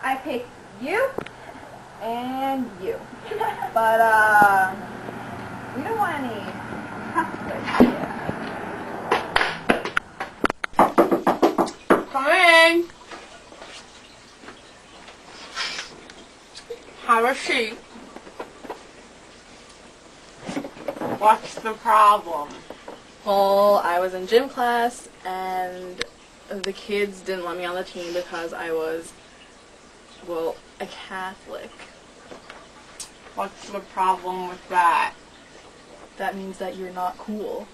I picked you and you. But, we don't want any Catholics here. Come in. Have a seat. What's the problem? Well, I was in gym class and the kids didn't let me on the team because I was, well, a Catholic. What's the problem with that? That means that you're not cool.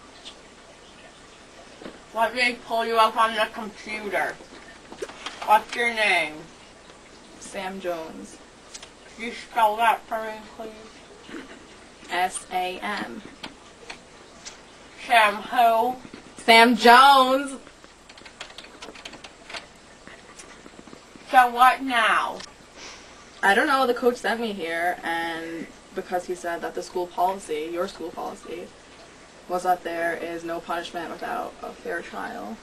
Let me pull you up on the computer. What's your name? Sam Jones. Could you spell that for me, please? S-A-M. Sam who? Sam Jones! So what now? I don't know, the coach sent me here and because he said that the school policy, your school policy, was that there is no punishment without a fair trial.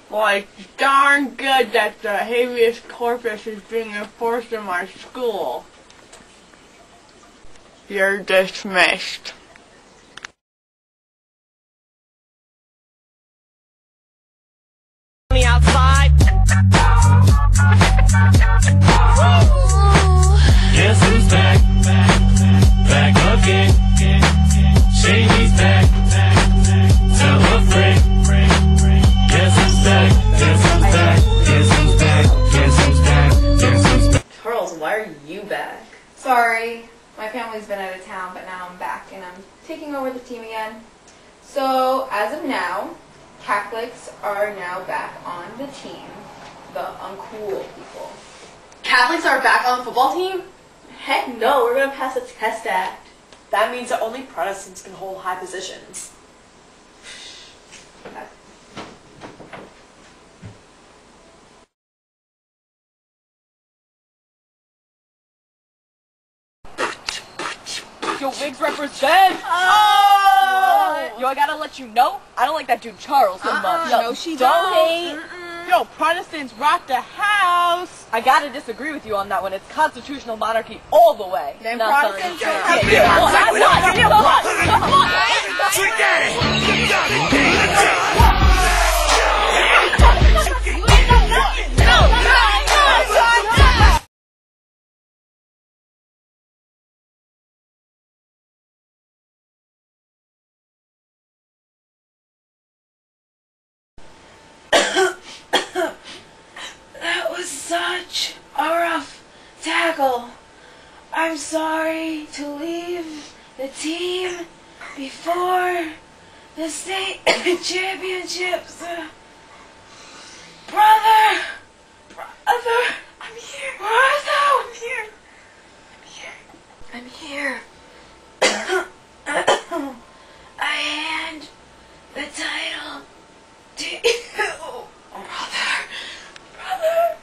Well, it's darn good that the habeas corpus is being enforced in my school. You're dismissed. Outside. Guess who's back? Back again. Shady's back. Tell a friend. Guess who's back? Guess who's back? Guess who's back? Guess who's back? Guess who's back? Charles, why are you back? Sorry, my family's been out of town, but now I'm back and I'm taking over the team again. So, as of now, Catholics are now back on the team. The uncool people. Catholics are back on the football team? Heck no, we're gonna pass a test act. That means that only Protestants can hold high positions. Yo, Wigs represent! Oh! Yo, I gotta let you know, I don't like that dude Charles so much. Yo, no, she don't. Yo, Protestants rock the house! I gotta disagree with you on that one. It's constitutional monarchy all the way. Then No, Protestants sorry. don't have Yeah, to- that's not- you know what? Come on. That was such a rough tackle. I'm sorry to leave the team before the state championships. Brother! I'm here. Brother! I'm here. I'm here. I hand the title to you, brother. Brother.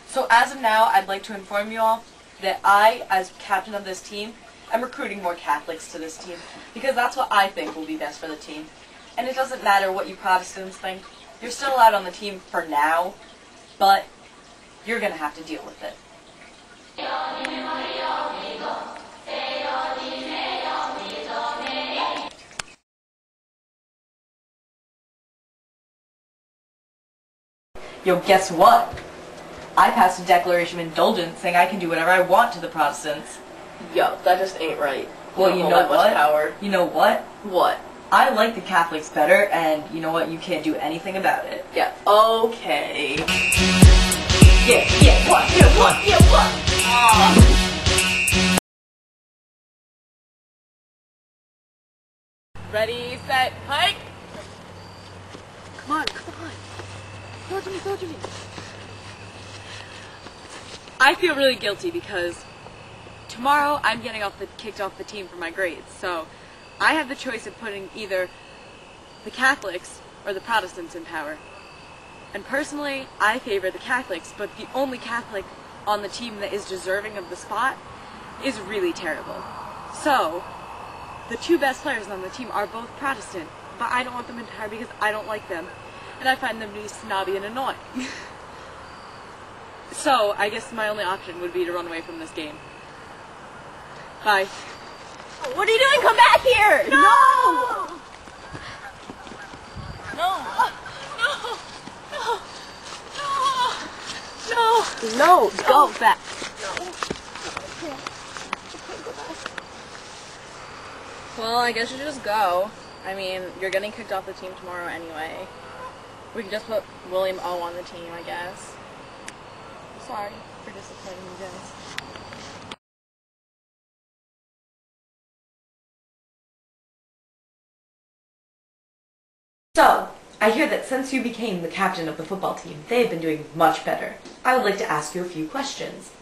So as of now, I'd like to inform you all that I, as captain of this team, am recruiting more Catholics to this team because that's what I think will be best for the team. And it doesn't matter what you Protestants think. You're still allowed on the team for now, but you're going to have to deal with it. Yo, guess what? I passed a Declaration of Indulgence saying I can do whatever I want to the Protestants. Yo, that just ain't right. Well, you know what? Power. You know what? What? I like the Catholics better, and you know what? You can't do anything about it. Yeah, okay. Yeah, what? Ready, set, hike! Come on. Throw it to me. I feel really guilty because tomorrow I'm getting kicked off the team for my grades. So I have the choice of putting either the Catholics or the Protestants in power. And personally, I favor the Catholics, but the only Catholic on the team that is deserving of the spot is really terrible. So the two best players on the team are both Protestant, but I don't want them to retire because I don't like them. And I find them to be snobby and annoying. So, I guess my only option would be to run away from this game. Bye. What are you doing? Come back here! No! No, go back. Well, I guess you should just go. I mean, you're getting kicked off the team tomorrow anyway. We can just put William O on the team, I guess. Sorry for disappointing you guys. So, I hear that since you became the captain of the football team, they have been doing much better. I would like to ask you a few questions.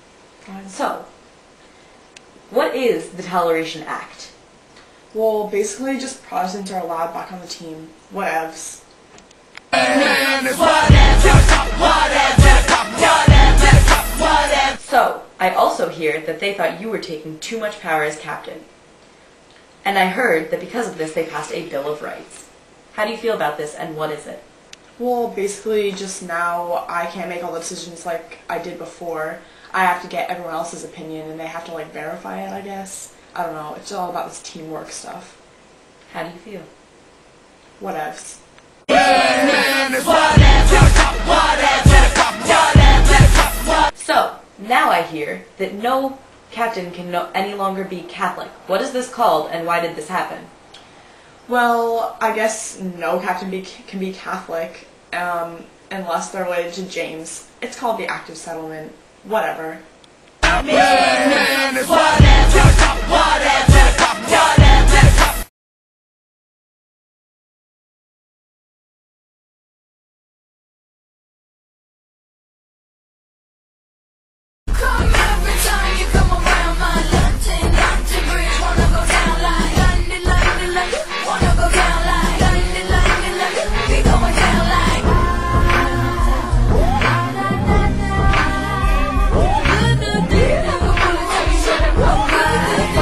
So, what is the Toleration Act? Well, basically just Protestants are allowed back on the team. Whatevs. So, I also hear that they thought you were taking too much power as captain. And I heard that because of this they passed a Bill of Rights. How do you feel about this, and what is it? Well, basically just now I can't make all the decisions like I did before. I have to get everyone else's opinion and they have to like verify it, I guess. I don't know, it's all about this teamwork stuff. How do you feel? Whatevs. So, now I hear that no captain can any longer be Catholic. What is this called, and why did this happen? Well, I guess no captain can be Catholic, unless they're related to James. It's called the Act of Settlement. Whatever.